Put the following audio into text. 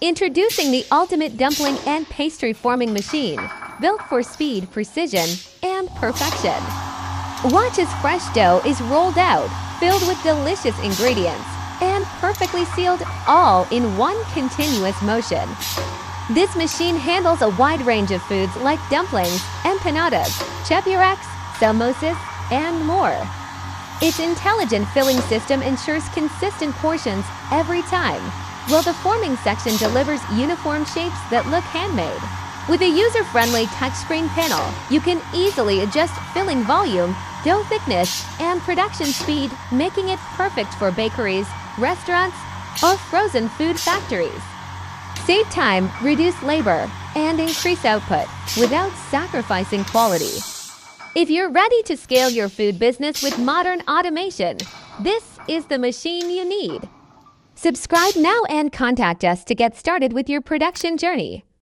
Introducing the ultimate dumpling and pastry forming machine, built for speed, precision, and perfection. Watch as fresh dough is rolled out, filled with delicious ingredients, and perfectly sealed all in one continuous motion. This machine handles a wide range of foods like dumplings, empanadas, chebureks, samosas, and more. Its intelligent filling system ensures consistent portions every time, while the forming section delivers uniform shapes that look handmade. With a user-friendly touchscreen panel, you can easily adjust filling volume, dough thickness, and production speed, making it perfect for bakeries, restaurants, or frozen food factories. Save time, reduce labor, and increase output without sacrificing quality. If you're ready to scale your food business with modern automation, this is the machine you need. Subscribe now and contact us to get started with your production journey.